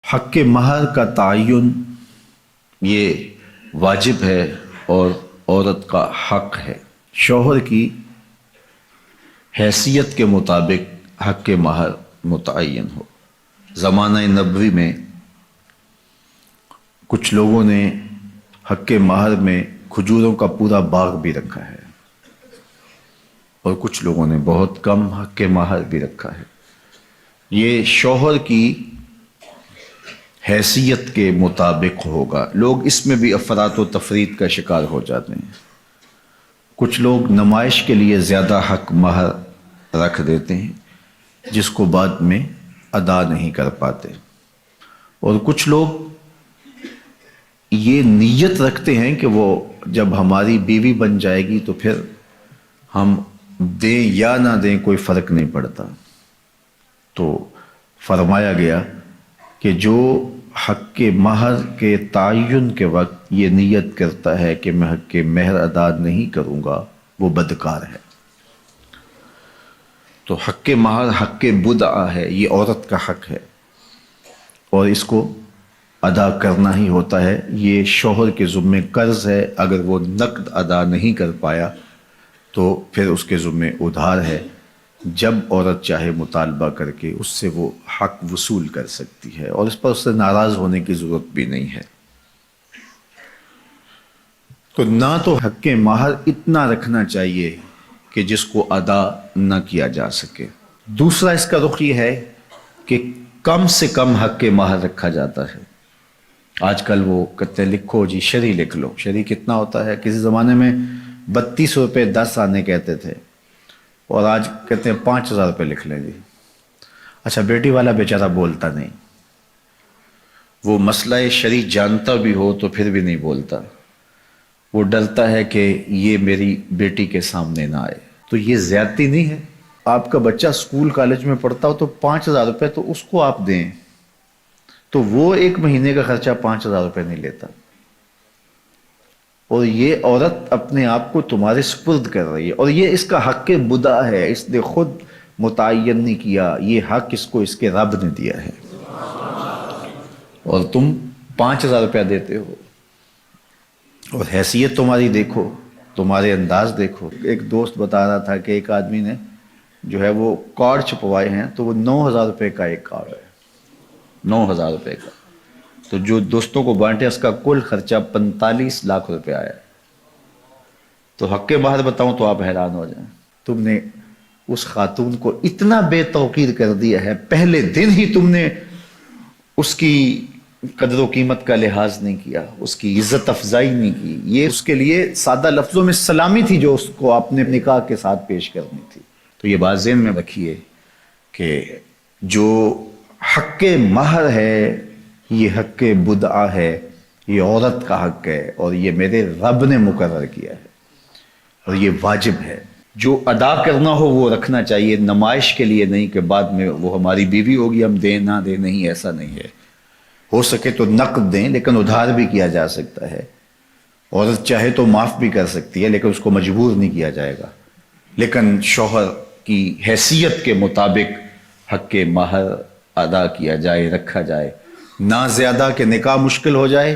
حق مہر کا تعین یہ واجب ہے اور عورت کا حق ہے۔ شوہر کی حیثیت کے مطابق حق مہر متعین ہو۔ زمانہ نبوی میں کچھ لوگوں نے حق مہر میں کھجوروں کا پورا باغ بھی رکھا ہے اور کچھ لوگوں نے بہت کم حق مہر بھی رکھا ہے۔ یہ شوہر کی حیثیت کے مطابق ہوگا۔ لوگ اس میں بھی افراط و تفریط کا شکار ہو جاتے ہیں۔ کچھ لوگ نمائش کے لیے زیادہ حق مہر رکھ دیتے ہیں جس کو بعد میں ادا نہیں کر پاتے، اور کچھ لوگ یہ نیت رکھتے ہیں کہ وہ جب ہماری بیوی بن جائے گی تو پھر ہم دیں یا نہ دیں کوئی فرق نہیں پڑتا۔ تو فرمایا گیا کہ جو حق مہر کے تعین کے وقت یہ نیت کرتا ہے کہ میں حق مہر ادا نہیں کروں گا وہ بدکار ہے۔ تو حق مہر حق بدعہ ہے، یہ عورت کا حق ہے اور اس کو ادا کرنا ہی ہوتا ہے۔ یہ شوہر کے ذمے قرض ہے، اگر وہ نقد ادا نہیں کر پایا تو پھر اس کے ذمے ادھار ہے۔ جب عورت چاہے مطالبہ کر کے اس سے وہ حق وصول کر سکتی ہے اور اس پر اس سے ناراض ہونے کی ضرورت بھی نہیں ہے۔ تو نہ تو حق مہر اتنا رکھنا چاہیے کہ جس کو ادا نہ کیا جا سکے۔ دوسرا اس کا رخ یہ ہے کہ کم سے کم حق مہر رکھا جاتا ہے۔ آج کل وہ کہتے ہیں لکھو جی شرعی لکھ لو۔ شرعی کتنا ہوتا ہے؟ کسی زمانے میں 32 روپے 10 آنے کہتے تھے اور آج کہتے ہیں 5000 روپے لکھ لیں جی۔ اچھا بیٹی والا بیچارہ بولتا نہیں، وہ مسئلہ شرعی جانتا بھی ہو تو پھر بھی نہیں بولتا، وہ ڈرتا ہے کہ یہ میری بیٹی کے سامنے نہ آئے۔ تو یہ زیادتی نہیں ہے؟ آپ کا بچہ سکول کالج میں پڑھتا ہو تو 5000 روپے تو اس کو آپ دیں، تو وہ ایک مہینے کا خرچہ 5000 روپے نہیں لیتا، اور یہ عورت اپنے آپ کو تمہارے سپرد کر رہی ہے، اور یہ اس کا حق بدعہ ہے، اس نے خود متعین نہیں کیا، یہ حق اس کو اس کے رب نے دیا ہے، اور تم 5000 روپیہ دیتے ہو۔ اور حیثیت تمہاری دیکھو، تمہارے انداز دیکھو۔ ایک دوست بتا رہا تھا کہ ایک آدمی نے جو ہے وہ کارڈ چھپوائے ہیں تو وہ 9000 روپے کا ایک کارڈ ہے، 9000 روپے کا، تو جو دوستوں کو بانٹے اس کا کل خرچہ 45 لاکھ روپے آیا ہے۔ تو حق مہر بتاؤں تو آپ حیران ہو جائیں، تم نے اس خاتون کو اتنا بے توقیر کر دیا ہے، پہلے دن ہی تم نے اس کی قدر و قیمت کا لحاظ نہیں کیا، اس کی عزت افزائی نہیں کی۔ یہ اس کے لیے سادہ لفظوں میں سلامی تھی جو اس کو اپنے نکاح کے ساتھ پیش کرنی تھی۔ تو یہ بات ذہن میں رکھیے کہ جو حق مہر ہے یہ حق بدعہ ہے، یہ عورت کا حق ہے اور یہ میرے رب نے مقرر کیا ہے اور یہ واجب ہے۔ جو ادا کرنا ہو وہ رکھنا چاہیے، نمائش کے لیے نہیں کہ بعد میں وہ ہماری بیوی ہوگی ہم دیں نہ دیں، نہیں، ایسا نہیں ہے۔ ہو سکے تو نقد دیں لیکن ادھار بھی کیا جا سکتا ہے۔ عورت چاہے تو معاف بھی کر سکتی ہے لیکن اس کو مجبور نہیں کیا جائے گا، لیکن شوہر کی حیثیت کے مطابق حق مہر ادا کیا جائے، رکھا جائے، نہ زیادہ کہ نکاح مشکل ہو جائے